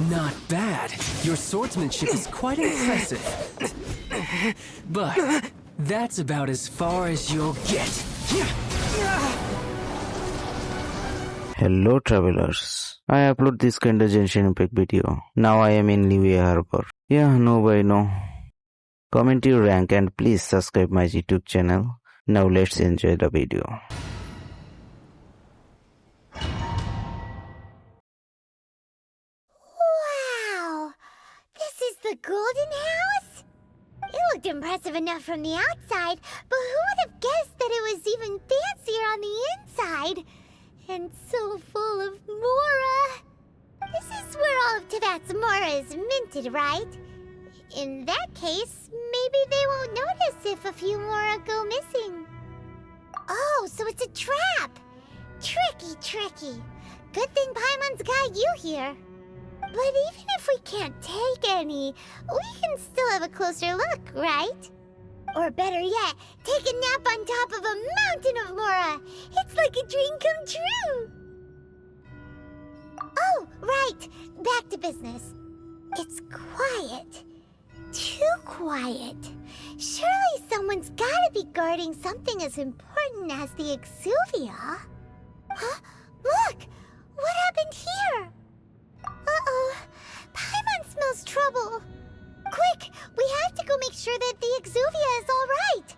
Not bad. Your swordsmanship is quite impressive. But that's about as far as you'll get. Hello travelers, I upload this kind of Genshin Impact video. Now I am in Liyue harbor. Yeah, no by no. Comment your rank and please subscribe my YouTube channel. Now let's enjoy the video. Wow! This is the Golden House? It looked impressive enough from the outside, but who would have guessed that it was even fancier on the inside? And so full of mora. This is where all of Teyvat's mora is minted, right? In that case, maybe they won't notice if a few mora go missing. Oh, so it's a trap! Tricky. Good thing Paimon's got you here. But even if we can't take any, we can still have a closer look, right? Or better yet, take a nap on top of a mountain of mora. It's like a dream come true. Oh, right. Back to business. It's quiet. Too quiet. Surely someone's gotta be guarding something as important as the exuvia. Huh? Look! What happened here? Uh-oh. Paimon smells trouble. Quick! We have to go make sure that the exuvia is all right.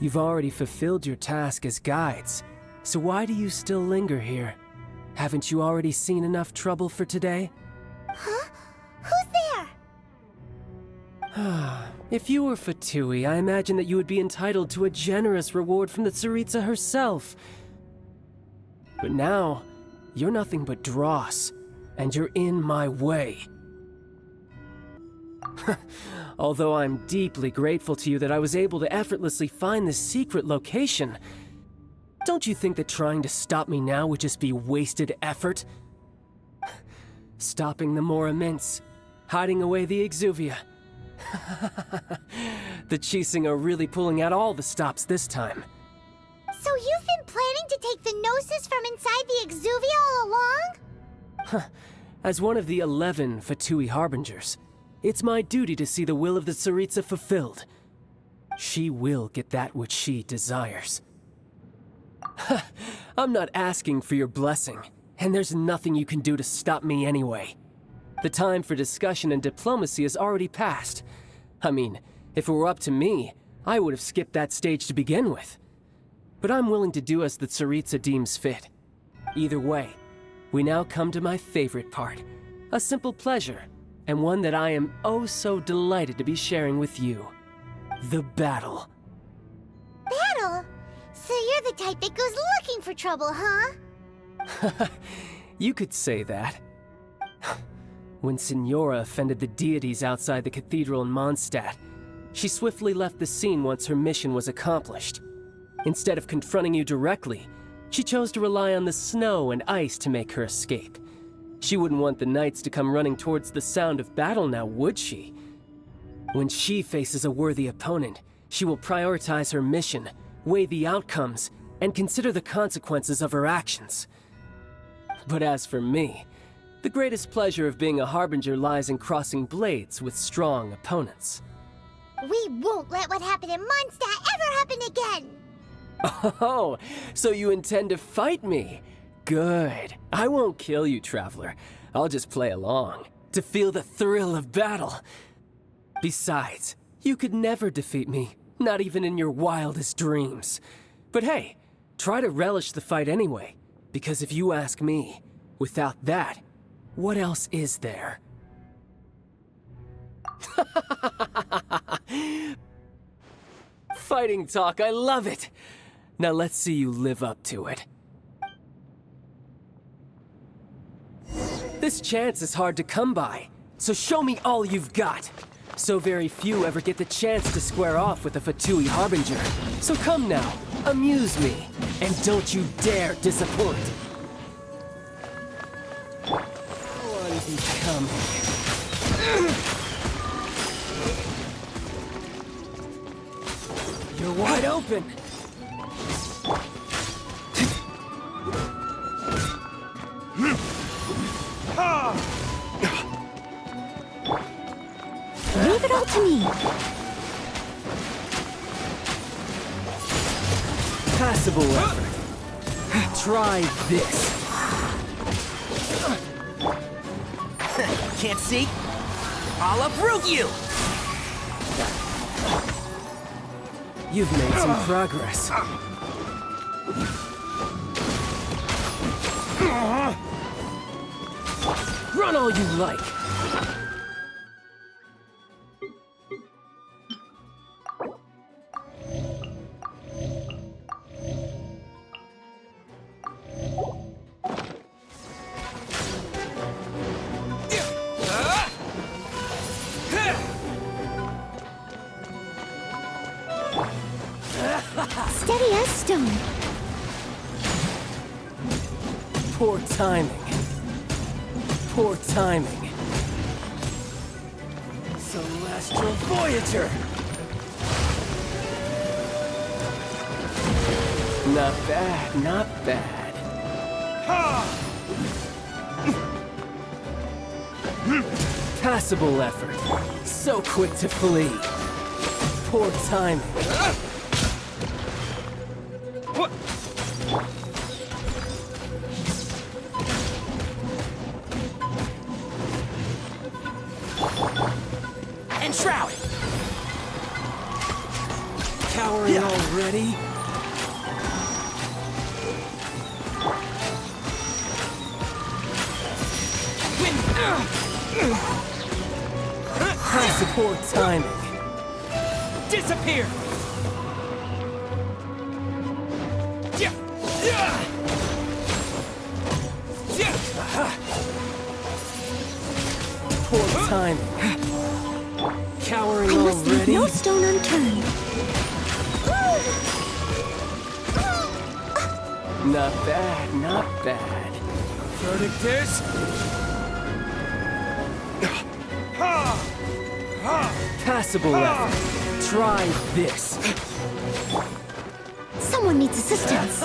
You've already fulfilled your task as guides, so why do you still linger here? Haven't you already seen enough trouble for today? Huh? Who's there? If you were Fatui, I imagine that you would be entitled to a generous reward from the Tsaritsa herself. But now, you're nothing but dross, and you're in my way. Although I'm deeply grateful to you that I was able to effortlessly find this secret location, don't you think that trying to stop me now would just be wasted effort? Stopping the mora mints, hiding away the exuvia. The Chising are really pulling out all the stops this time. So you've been planning to take the gnosis from inside the exuvia all along? As one of the 11 Fatui Harbingers, it's my duty to see the will of the Tsaritsa fulfilled. She will get that which she desires. I'm not asking for your blessing, and there's nothing you can do to stop me anyway. The time for discussion and diplomacy has already passed. I mean, if it were up to me, I would have skipped that stage to begin with. But I'm willing to do as the Tsaritsa deems fit. Either way, we now come to my favorite part, a simple pleasure, and one that I am oh so delighted to be sharing with you. The battle. Battle? So you're the type that goes looking for trouble, huh? You could say that. When Signora offended the deities outside the cathedral in Mondstadt, she swiftly left the scene once her mission was accomplished. Instead of confronting you directly, she chose to rely on the snow and ice to make her escape. She wouldn't want the knights to come running towards the sound of battle now, would she? When she faces a worthy opponent, she will prioritize her mission, weigh the outcomes, and consider the consequences of her actions. But as for me, the greatest pleasure of being a harbinger lies in crossing blades with strong opponents. We won't let what happened in Mondstadt ever happen again! Oh, so you intend to fight me? Good. I won't kill you, Traveler. I'll just play along, to feel the thrill of battle. Besides, you could never defeat me, not even in your wildest dreams. But hey, try to relish the fight anyway, because if you ask me, without that, what else is there? fighting talk, I love it! Now let's see you live up to it. This chance is hard to come by, so show me all you've got. So very few ever get the chance to square off with a Fatui Harbinger. So come now, amuse me, and don't you dare disappoint. What is he coming? You're wide open! Leave it all to me. Passable effort. Try this. Can't see? I'll uproot you! You've made some progress. Run all you like. Steady as stone. Poor timing. Poor timing. Celestial Voyager! Not bad, not bad. Passable effort. So quick to flee. Poor timing. Enshroud! Cowering already? Poor timing. Disappear! Poor timing. Cowering I must leave already? no stone unturned. Not bad, not bad. Verdict is... Passable effort. Try this. Someone needs assistance.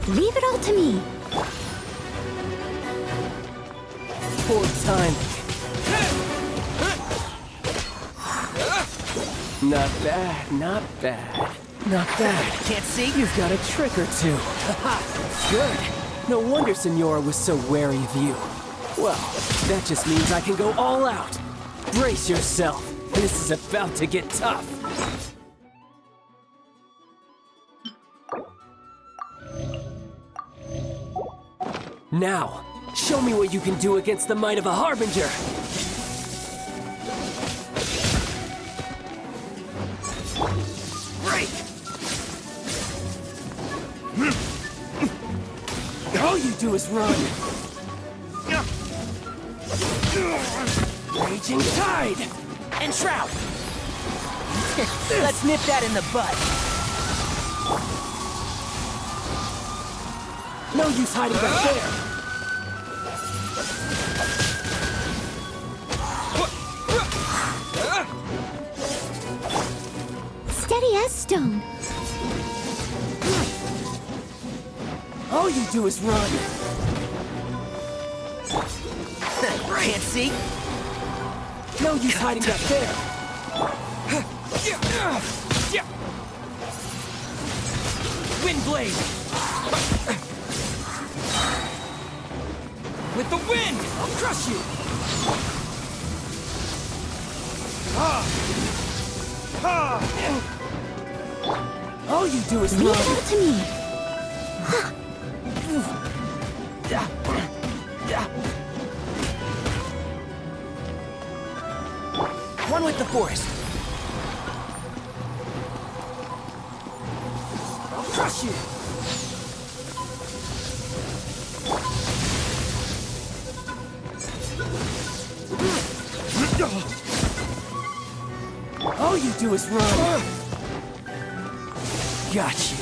Leave it all to me. Poor timing. Not bad, not bad. Not bad. Can't see? You've got a trick or two. Good. No wonder Senora was so wary of you. Well, that just means I can go all out. Brace yourself. This is about to get tough. Now, show me what you can do against the might of a Harbinger. Break! All you do is run. Raging Tide! Enshroud! Let's nip that in the bud. No use hiding back there. Steady as stone. All you do is run. Can't see? No use hiding back there. Wind blade! With the wind! I'll crush you! All you do is Leave run. it all to me. On with the forest! I'll crush you! All you do is run! Got you!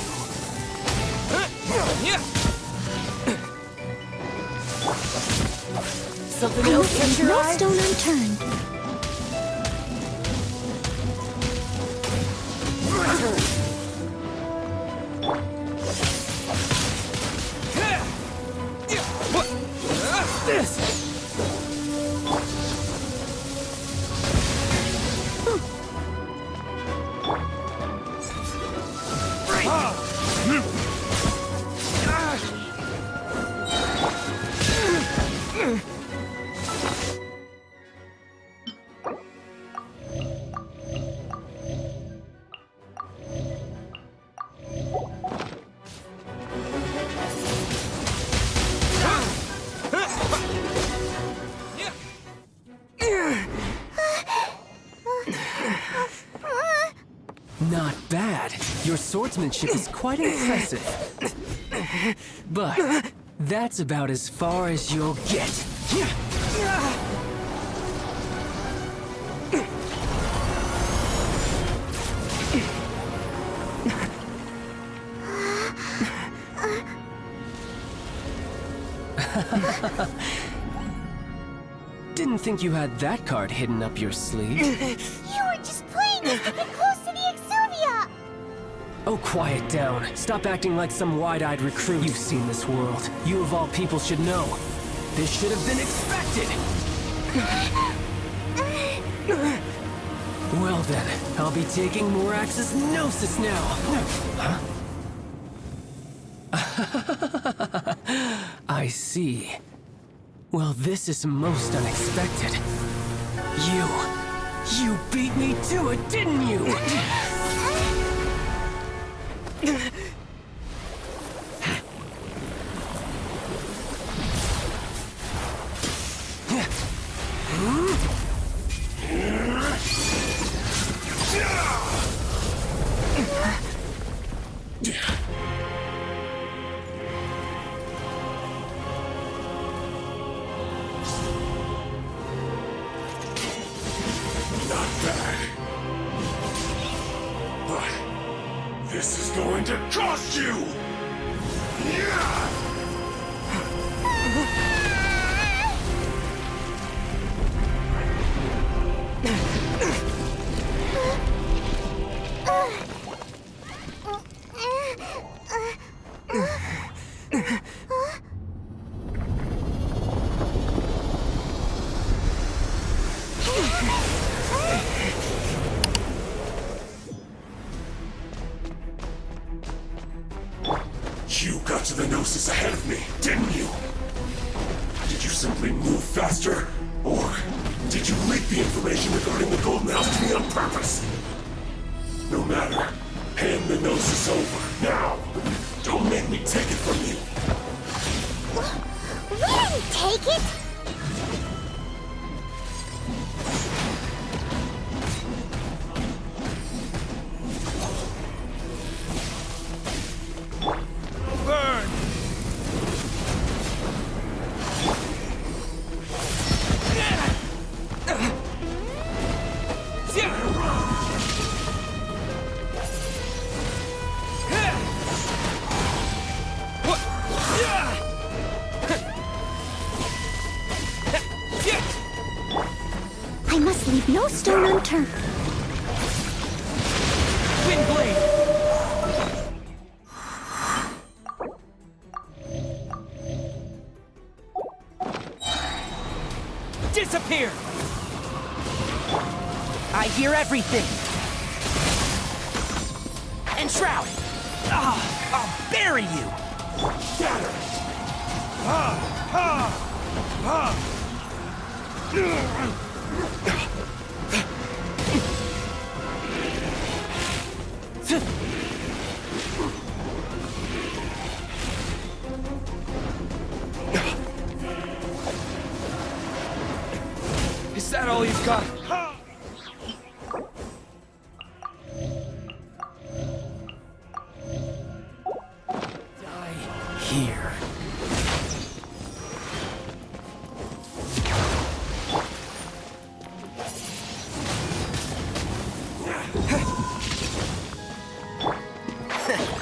Something I else must catch leave your no eye? stone unturned. This! Not bad. Your swordsmanship is quite impressive. But that's about as far as you'll get. Didn't think you had that card hidden up your sleeve. You were just playing us to get close to the Exuvia! Oh, quiet down. Stop acting like some wide-eyed recruit. You've seen this world. You of all people should know. This should have been expected! Well then, I'll be taking Morax's Gnosis now. Huh? I see. Well, this is most unexpected. You beat me to it, didn't you? This is going to cost you! You got to the Gnosis ahead of me, didn't you? Did you simply move faster? Or did you leak the information regarding the Golden House to me on purpose? No matter. Hand the Gnosis over, now! Don't make me take it from you! We didn't take it! Burn! I must leave no stone unturned. Wind blade! Disappear! I hear everything! Enshroud! I'll bury you! Is that all you've got?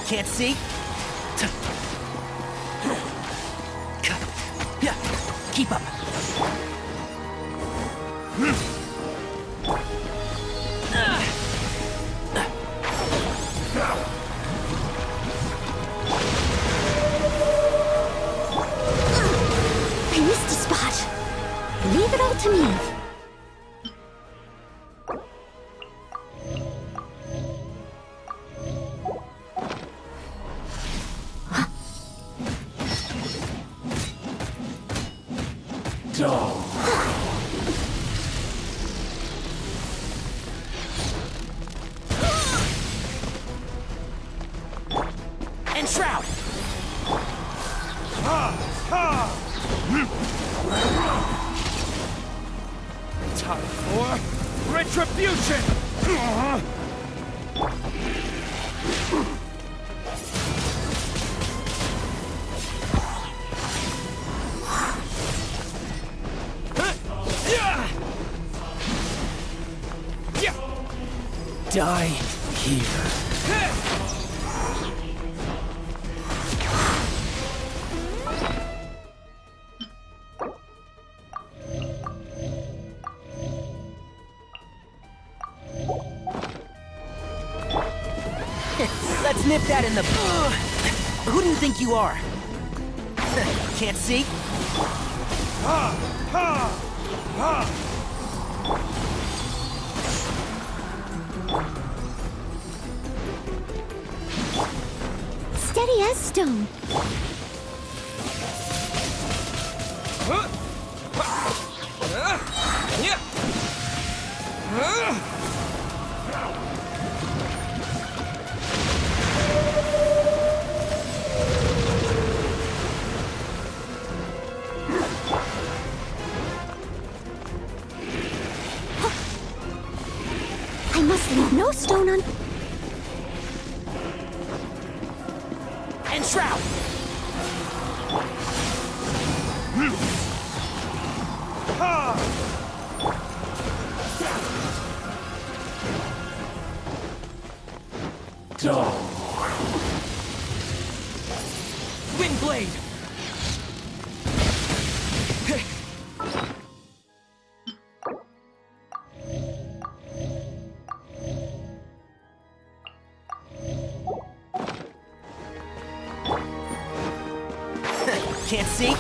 Can't see? Keep up. I missed a spot. Leave it all to me. And shroud! Time for retribution! Die here. Let's nip that in the... Who do you think you are? Can't see? Steady as stone. I must leave no stone un... And shroud! Wind blade! Can't see?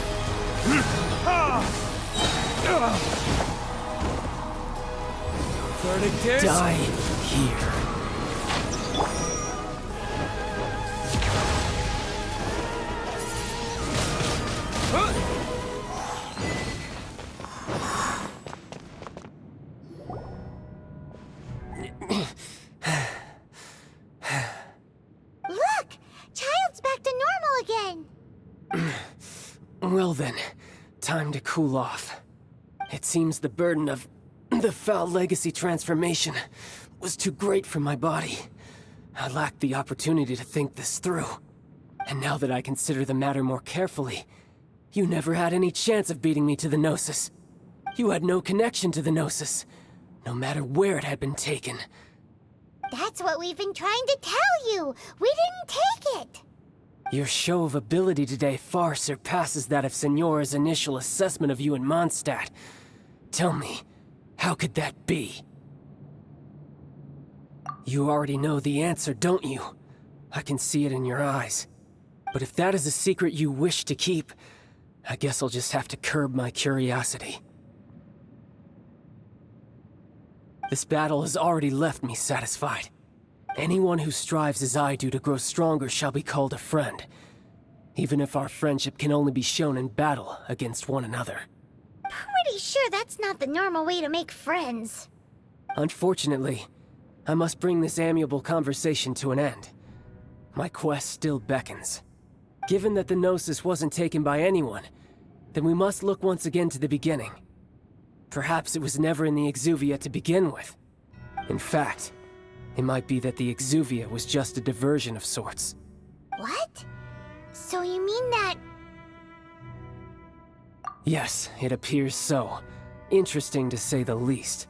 Verdict is... Die here. Look! Childe's back to normal again! Well then, time to cool off. It seems the burden of the foul legacy transformation was too great for my body. I lacked the opportunity to think this through. And now that I consider the matter more carefully, you never had any chance of beating me to the Gnosis. You had no connection to the Gnosis, no matter where it had been taken. That's what we've been trying to tell you! We didn't take it! Your show of ability today far surpasses that of Signora's initial assessment of you in Mondstadt. Tell me, how could that be? You already know the answer, don't you? I can see it in your eyes. But if that is a secret you wish to keep, I guess I'll just have to curb my curiosity. This battle has already left me satisfied. Anyone who strives as I do to grow stronger shall be called a friend, even if our friendship can only be shown in battle against one another. Pretty sure that's not the normal way to make friends. Unfortunately, I must bring this amiable conversation to an end. My quest still beckons. Given that the Gnosis wasn't taken by anyone, then we must look once again to the beginning. Perhaps it was never in the Exuvia to begin with. In fact, it might be that the Exuvia was just a diversion of sorts. What? So you mean that... Yes, it appears so. Interesting to say the least.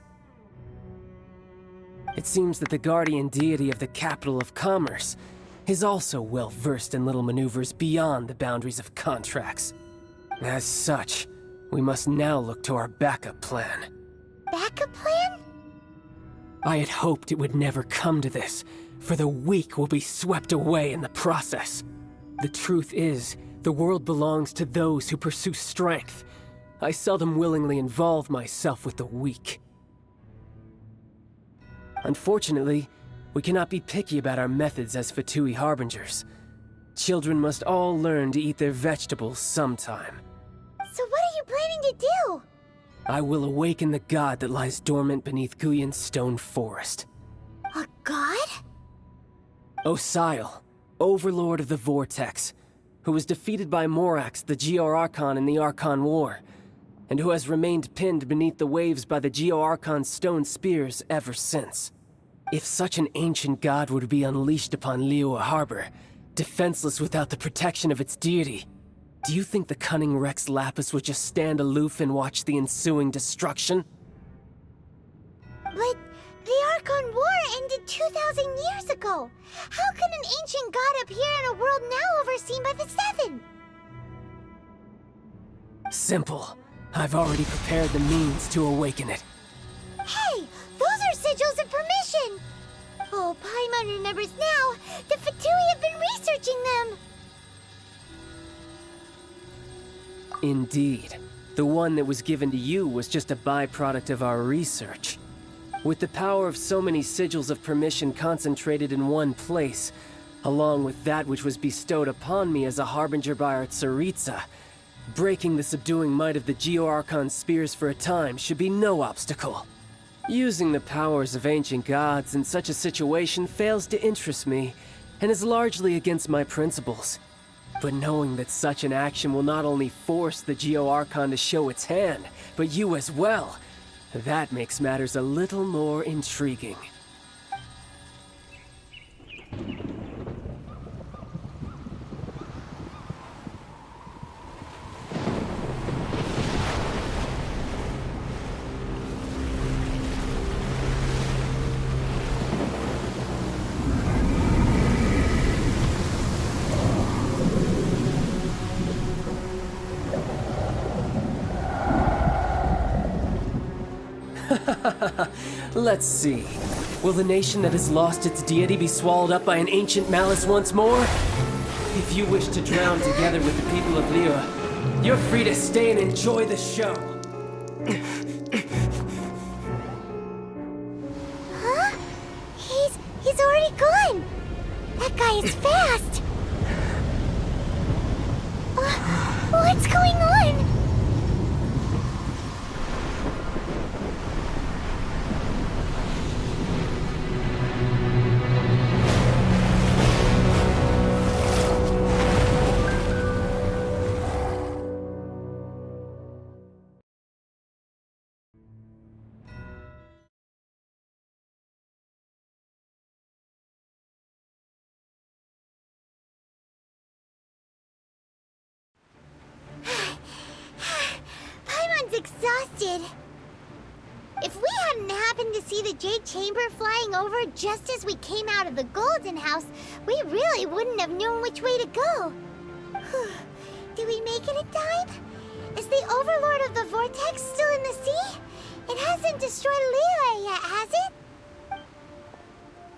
It seems that the guardian deity of the capital of commerce is also well versed in little maneuvers beyond the boundaries of contracts. As such, we must now look to our backup plan. Backup plan? I had hoped it would never come to this, for the weak will be swept away in the process. The truth is, the world belongs to those who pursue strength. I seldom willingly involve myself with the weak. Unfortunately, we cannot be picky about our methods as Fatui harbingers. Children must all learn to eat their vegetables sometime. So what are you planning to do? I will awaken the god that lies dormant beneath Guyon's stone forest. A god? Xiao, overlord of the Vortex, who was defeated by Morax, the Geo-Archon in the Archon War, and who has remained pinned beneath the waves by the Geo-Archon's stone spears ever since. If such an ancient god were to be unleashed upon Liyue Harbor, defenseless without the protection of its deity, do you think the cunning Rex Lapis would just stand aloof and watch the ensuing destruction? But the Archon War ended 2,000 years ago. How can an ancient god appear in a world now overseen by the Seven? Simple. I've already prepared the means to awaken it. Hey, those are sigils of permission! Oh, Paimon remembers now. The Fatui have been researching them. Indeed. The one that was given to you was just a byproduct of our research. With the power of so many sigils of permission concentrated in one place, along with that which was bestowed upon me as a harbinger by our Tsaritsa, breaking the subduing might of the Geo-Archon spears for a time should be no obstacle. Using the powers of ancient gods in such a situation fails to interest me, and is largely against my principles. But knowing that such an action will not only force the Geo-Archon to show its hand, but you as well, that makes matters a little more intriguing. Let's see. Will the nation that has lost its deity be swallowed up by an ancient malice once more? If you wish to drown together with the people of Liyue, you're free to stay and enjoy the show. Huh? He's already gone. That guy is fast. What's going on? Paimon's exhausted. If we hadn't happened to see the Jade Chamber flying over just as we came out of the Golden House, we really wouldn't have known which way to go. Did we make it in time? Is the Overlord of the Vortex still in the sea? It hasn't destroyed Liyue yet, has it?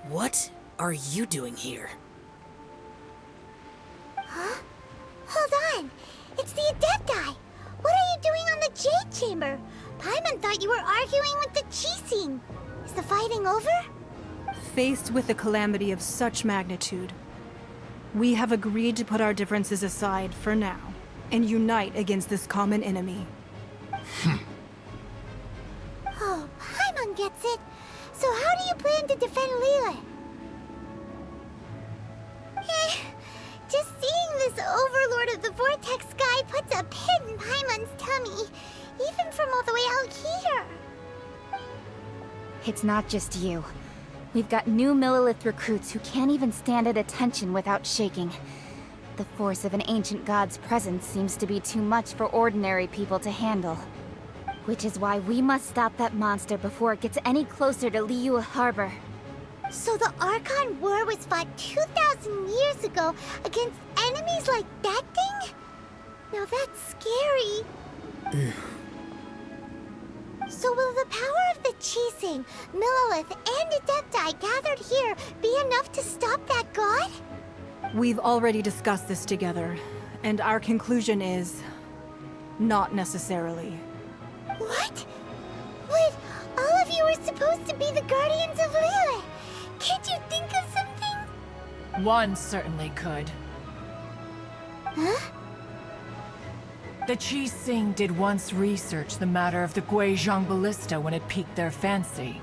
What are you doing here? Huh? Hold on. It's the Adepti. What are you doing on the Jade Chamber? Paimon thought you were arguing with the Qixing. Is the fighting over? Faced with a calamity of such magnitude, we have agreed to put our differences aside for now and unite against this common enemy. Oh, Paimon gets it. So how do you plan to defend Liyue? Just seeing this Overlord of the Vortex guy puts a pit in Paimon's tummy, even from all the way out here. It's not just you. We've got new Millilith recruits who can't even stand at attention without shaking. The force of an ancient god's presence seems to be too much for ordinary people to handle. Which is why we must stop that monster before it gets any closer to Liyue Harbor. So the Archon War was fought 2,000 years ago against enemies like that thing? Now that's scary. So will the power of the Qixing, Millelith, and Adepti gathered here be enough to stop that god? We've already discussed this together, and our conclusion is... not necessarily. What? But all of you were supposed to be the guardians of Liyue. Can't you think of something? One certainly could. Huh? The Qixing did once research the matter of the Guizhong ballista when it piqued their fancy.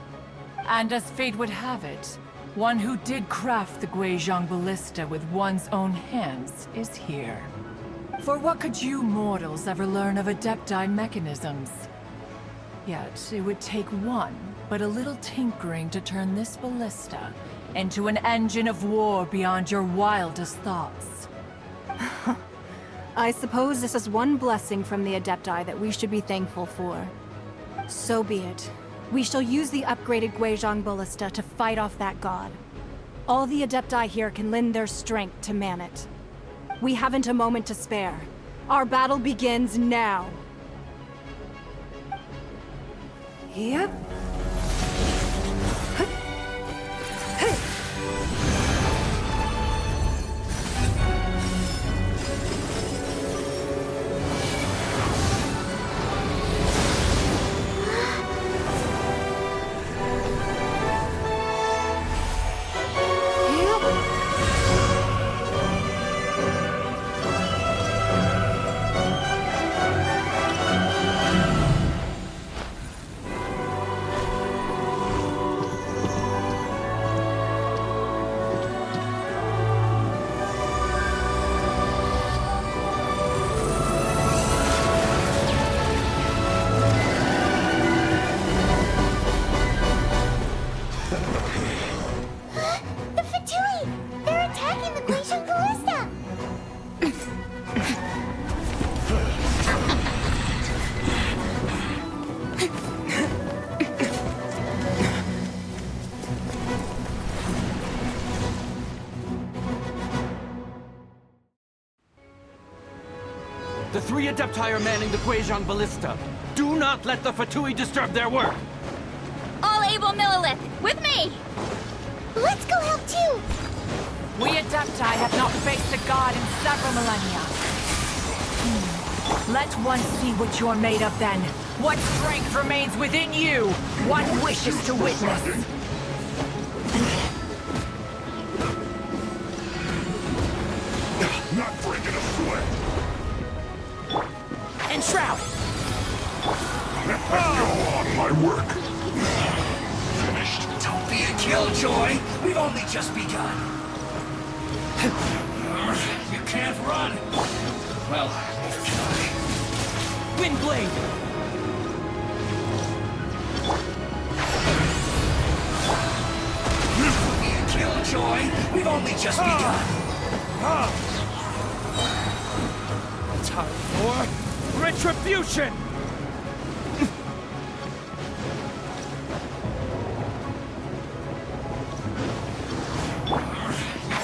And as fate would have it, one who did craft the Guizhong ballista with one's own hands is here. For what could you mortals ever learn of Adepti mechanisms? Yet, it would take one, but a little tinkering to turn this ballista into an engine of war beyond your wildest thoughts. I suppose this is one blessing from the Adepti that we should be thankful for. So be it. We shall use the upgraded Guizhong ballista to fight off that god. All the Adepti here can lend their strength to man it. We haven't a moment to spare. Our battle begins now. Yep. The three Adepti are manning the Guizhong ballista. Do not let the Fatui disturb their work! All able Millelith, with me! Let's go help too! We Adepti have not faced a god in several millennia. Let one see what you're made of then. What strength remains within you? One wishes to witness. Not breaking a sweat! And Shroud! Go on, my work! Finished. Don't be a killjoy! We've only just begun. You can't run! Well, neither can I. Windblade! Don't be a killjoy! We've only just begun. Time for retribution!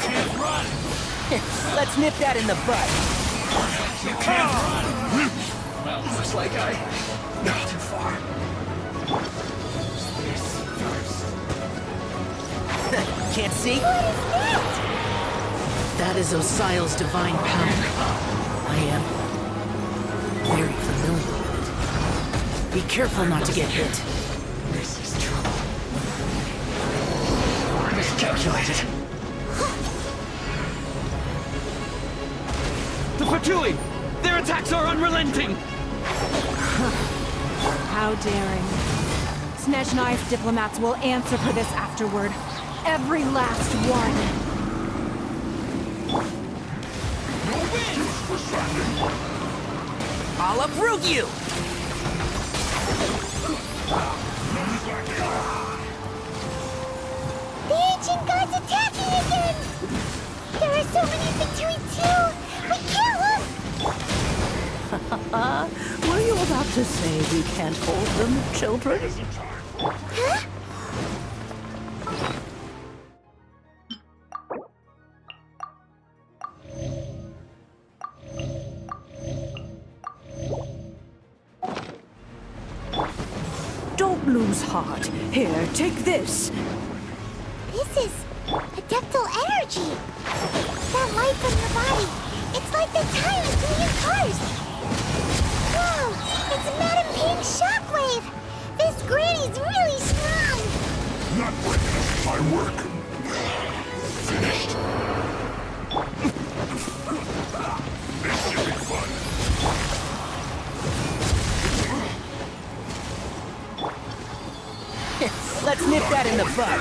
Can't run! Let's nip that in the bud. You can't run! Well, looks like I... Not too far. Can't see? That is Osial's divine power. I am very familiar with it. Be careful not to get hit. This is trouble. Miscalculated. The Fatui! Their attacks are unrelenting! How daring. Snezhnai's diplomats will answer for this afterward. Every last one. I'll uproot you! The ancient god's attacking again! There are so many Fatui too! We can't look! Were you about to say we can't hold them, children? Huh? lose heart. Here, take this. This is adeptal energy. That light from your body. It's like the time of million cars. Whoa! It's Madam Ping's shockwave. This granny's really strong. Not breaking up my work. Finished. This should be fun. Let's nip that in the bud.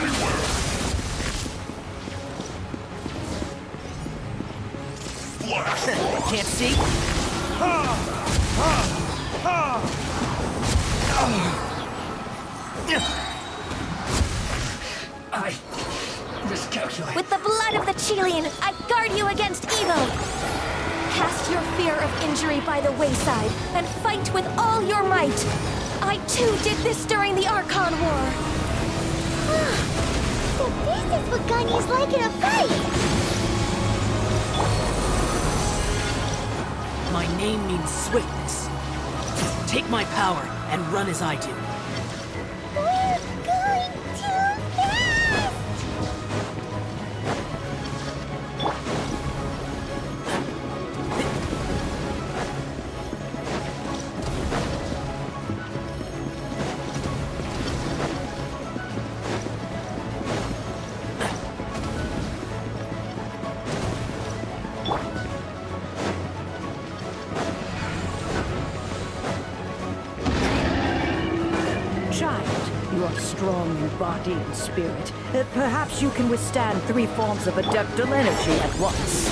Can't see? I miscalculated. With the blood of the Chilean, I guard you against evil! Cast your fear of injury by the wayside, and fight with all your might! I too did this during the Archon War! So this is what Ganyu's like in a fight! My name means swiftness. Take my power and run as I do. We're going too fast! You are strong in body and spirit. Perhaps you can withstand 3 forms of adeptal energy at once.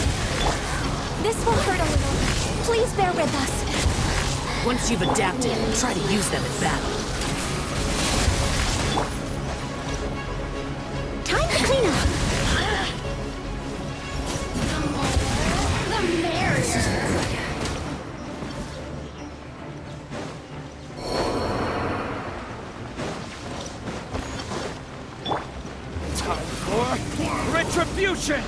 This will hurt a little. Please bear with us. Once you've adapted, try to use them in battle. Time to clean up! Retribution!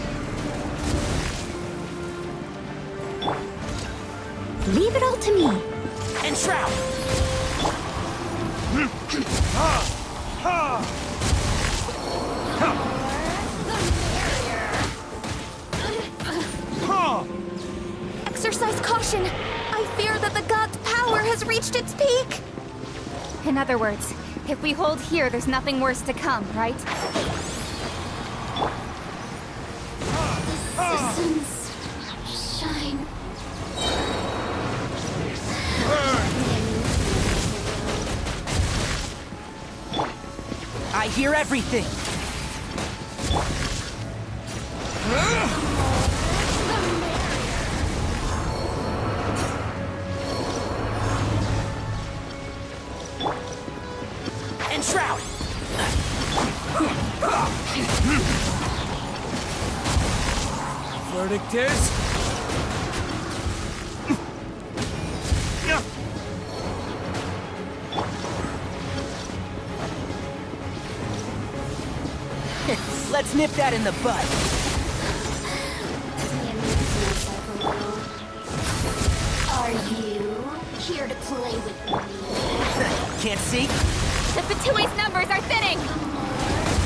Leave it all to me. Enshroud! Exercise caution! I fear that the god's power has reached its peak! In other words, if we hold here, there's nothing worse to come, right? Shine. I hear everything! Enshroud! Verdict is... Let's nip that in the bud. Are you here to play with me? Can't see? The Fatui's numbers are thinning!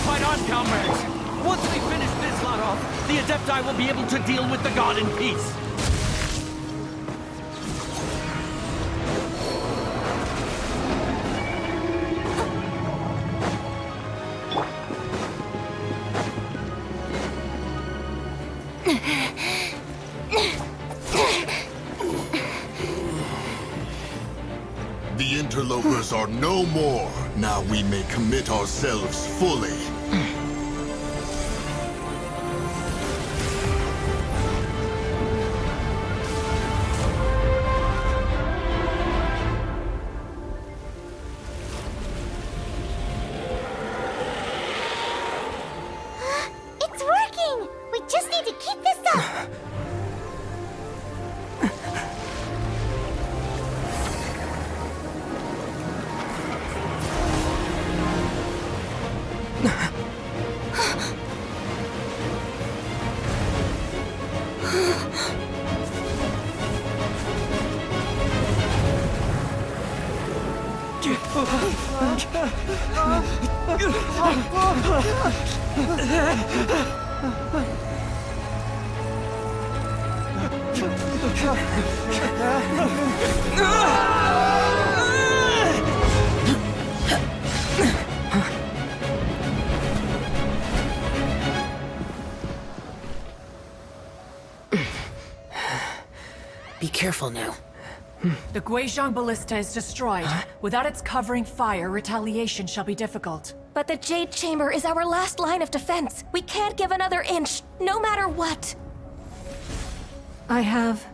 Fight on, comrades! Once we finish this lot off, the Adepti will be able to deal with the god in peace. The interlopers are no more. Now we may commit ourselves fully. It's working! We just need to keep this up! Be careful now. The Guizhong Ballista is destroyed. Without its covering fire, retaliation shall be difficult. But the Jade Chamber is our last line of defense. We can't give another inch, no matter what. I have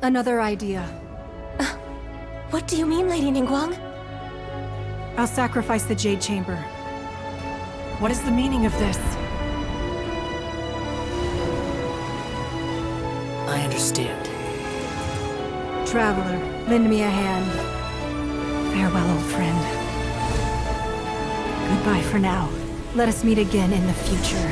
another idea. What do you mean, Lady Ningguang? I'll sacrifice the Jade Chamber. What is the meaning of this? I understand. Traveler, lend me a hand. Farewell, old friend. Goodbye for now. Let us meet again in the future.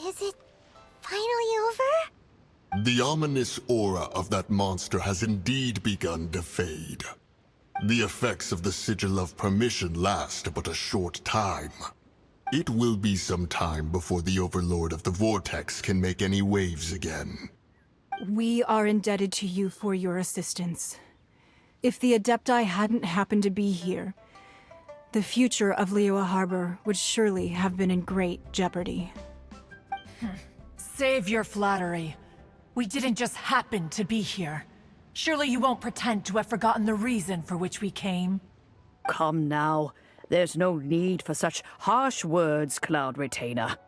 Is it finally over? The ominous aura of that monster has indeed begun to fade. The effects of the Sigil of Permission last but a short time. It will be some time before the Overlord of the Vortex can make any waves again. We are indebted to you for your assistance. If the Adepti hadn't happened to be here, the future of Liyue Harbor would surely have been in great jeopardy. Save your flattery. We didn't just happen to be here. Surely you won't pretend to have forgotten the reason for which we came? Come now. There's no need for such harsh words, Cloud Retainer.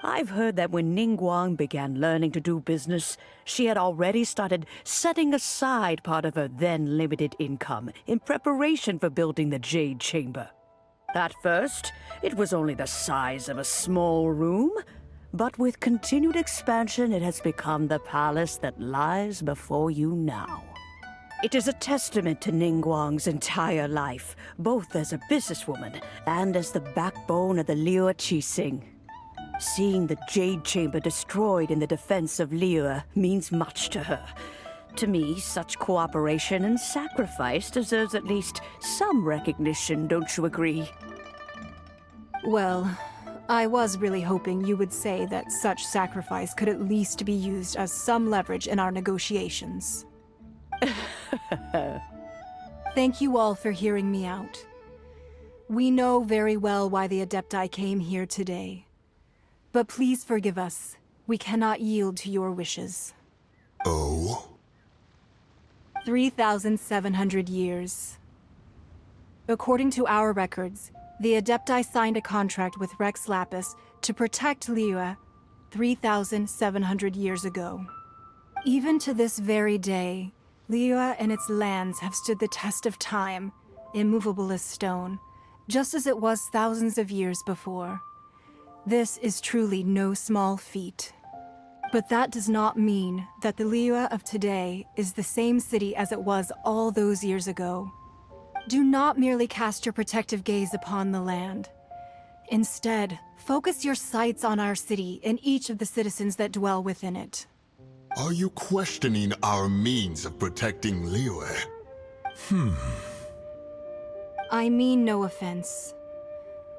I've heard that when Ningguang began learning to do business, she had already started setting aside part of her then limited income in preparation for building the Jade Chamber. At first, it was only the size of a small room, but with continued expansion, it has become the palace that lies before you now. It is a testament to Ningguang's entire life, both as a businesswoman and as the backbone of the Liyue Qixing. Seeing the Jade Chamber destroyed in the defense of Liyue means much to her. To me, such cooperation and sacrifice deserves at least some recognition, don't you agree? Well, I was really hoping you would say that such sacrifice could at least be used as some leverage in our negotiations. Thank you all for hearing me out. We know very well why the Adepti came here today. But please forgive us. We cannot yield to your wishes. Oh? 3,700 years. According to our records, the Adepti signed a contract with Rex Lapis to protect Liyue 3,700 years ago. Even to this very day, Liyue and its lands have stood the test of time, immovable as stone, just as it was thousands of years before. This is truly no small feat. But that does not mean that the Liyue of today is the same city as it was all those years ago. Do not merely cast your protective gaze upon the land. Instead, focus your sights on our city and each of the citizens that dwell within it. Are you questioning our means of protecting Liyue? I mean no offense.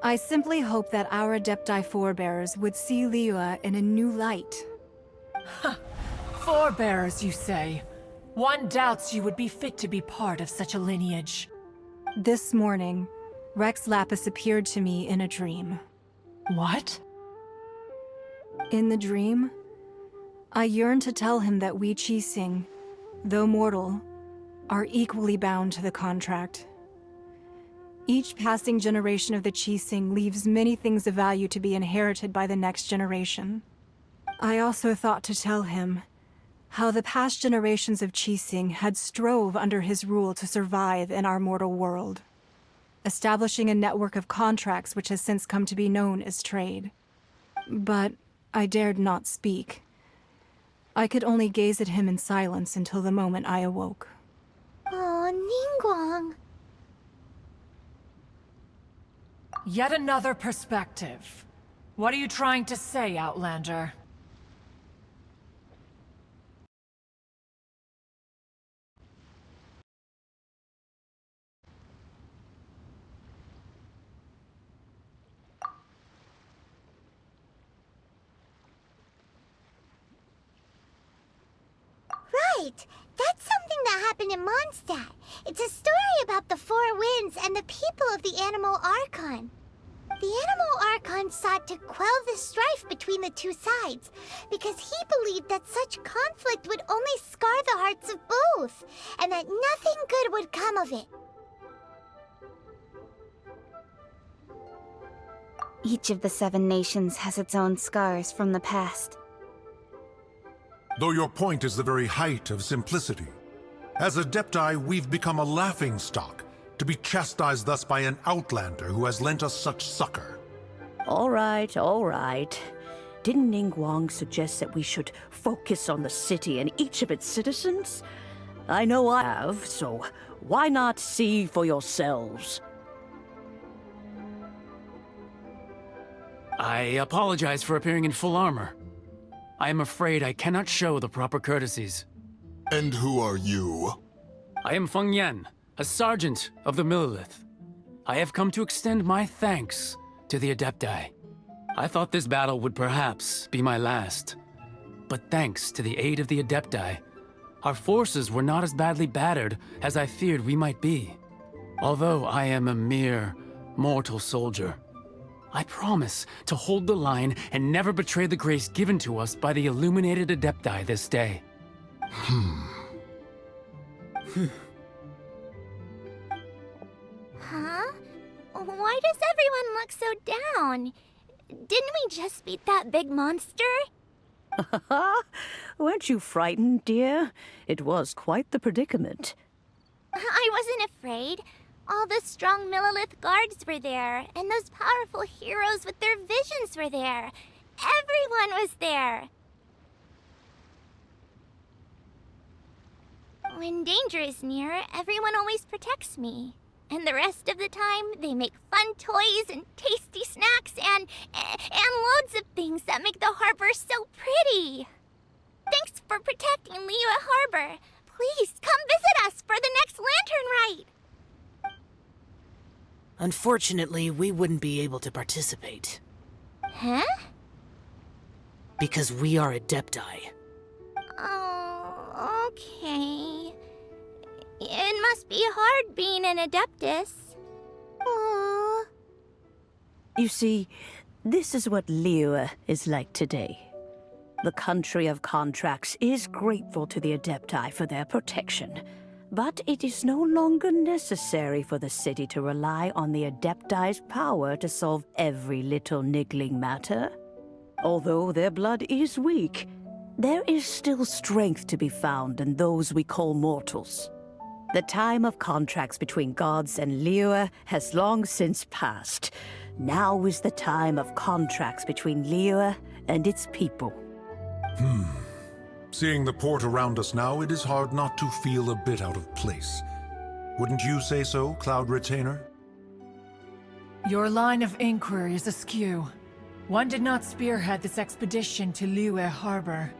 I simply hope that our Adepti forebears would see Liyue in a new light. Forebears, you say? One doubts you would be fit to be part of such a lineage. This morning, Rex Lapis appeared to me in a dream. What? In the dream, I yearn to tell him that we Qixing, though mortal, are equally bound to the contract. Each passing generation of the Qixing leaves many things of value to be inherited by the next generation. I also thought to tell him how the past generations of Qixing had strove under his rule to survive in our mortal world, establishing a network of contracts which has since come to be known as trade. But I dared not speak. I could only gaze at him in silence until the moment I awoke. Oh, Ningguang. Yet another perspective. What are you trying to say, Outlander? Right! That's something that happened in Mondstadt. It's a story about the Four Winds and the people of the Animal Archon. The Animal Archon sought to quell the strife between the two sides, because he believed that such conflict would only scar the hearts of both, and that nothing good would come of it. Each of the 7 nations has its own scars from the past. Though your point is the very height of simplicity. As Adepti, we've become a laughingstock, to be chastised thus by an outlander who has lent us such succor. All right, all right. Didn't Ningguang suggest that we should focus on the city and each of its citizens? I know I have, so why not see for yourselves? I apologize for appearing in full armor. I am afraid I cannot show the proper courtesies. And who are you? I am Feng Yan, a sergeant of the Millelith. I have come to extend my thanks to the Adepti. I thought this battle would perhaps be my last. But thanks to the aid of the Adepti, our forces were not as badly battered as I feared we might be. Although I am a mere mortal soldier, I promise to hold the line and never betray the grace given to us by the illuminated Adepti this day. Huh? Why does everyone look so down? Didn't we just beat that big monster? Weren't you frightened, dear? It was quite the predicament. I wasn't afraid. All the strong Millelith guards were there, and those powerful heroes with their visions were there. Everyone was there. When danger is near, everyone always protects me. And the rest of the time, they make fun toys and tasty snacks and loads of things that make the harbor so pretty. Thanks for protecting Liyue Harbor. Please come visit us for the next lantern rite. Unfortunately, we wouldn't be able to participate. Huh? Because we are Adepti. Oh, okay. It must be hard being an Adeptus. Aww. You see, this is what Liyue is like today. The country of contracts is grateful to the Adepti for their protection. But it is no longer necessary for the city to rely on the Adepti's power to solve every little niggling matter. Although their blood is weak, there is still strength to be found in those we call mortals. The time of contracts between gods and Liyue has long since passed. Now is the time of contracts between Liyue and its people. Seeing the port around us now, it is hard not to feel a bit out of place. Wouldn't you say so, Cloud Retainer? Your line of inquiry is askew. One did not spearhead this expedition to Liyue Harbor.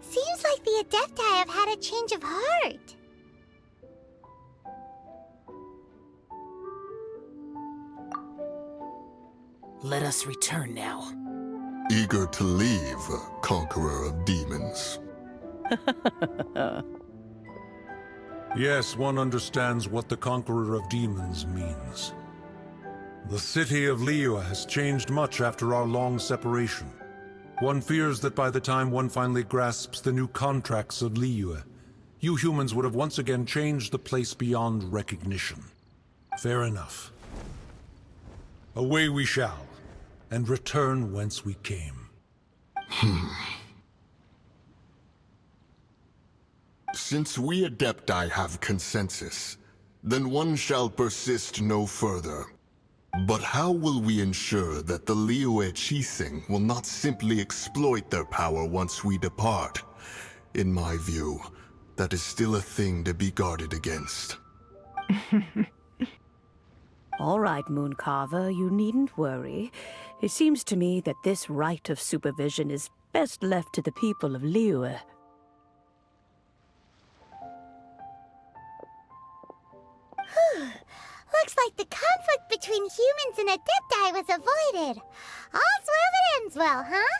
Seems like the Adepti have had a change of heart. Let us return now. Eager to leave, Conqueror of Demons. Yes, one understands what the Conqueror of Demons means. The city of Liyue has changed much after our long separation. One fears that by the time one finally grasps the new contracts of Liyue, you humans would have once again changed the place beyond recognition. Fair enough. Away we shall, and return whence we came. Since we Adepti have consensus, then one shall persist no further. But how will we ensure that the Liyue Qixing will not simply exploit their power once we depart? In my view, that is still a thing to be guarded against. All right, Mooncarver, you needn't worry. It seems to me that this right of supervision is best left to the people of Liyue. Looks like the conflict between humans and Adepti was avoided. All's well that ends well, huh?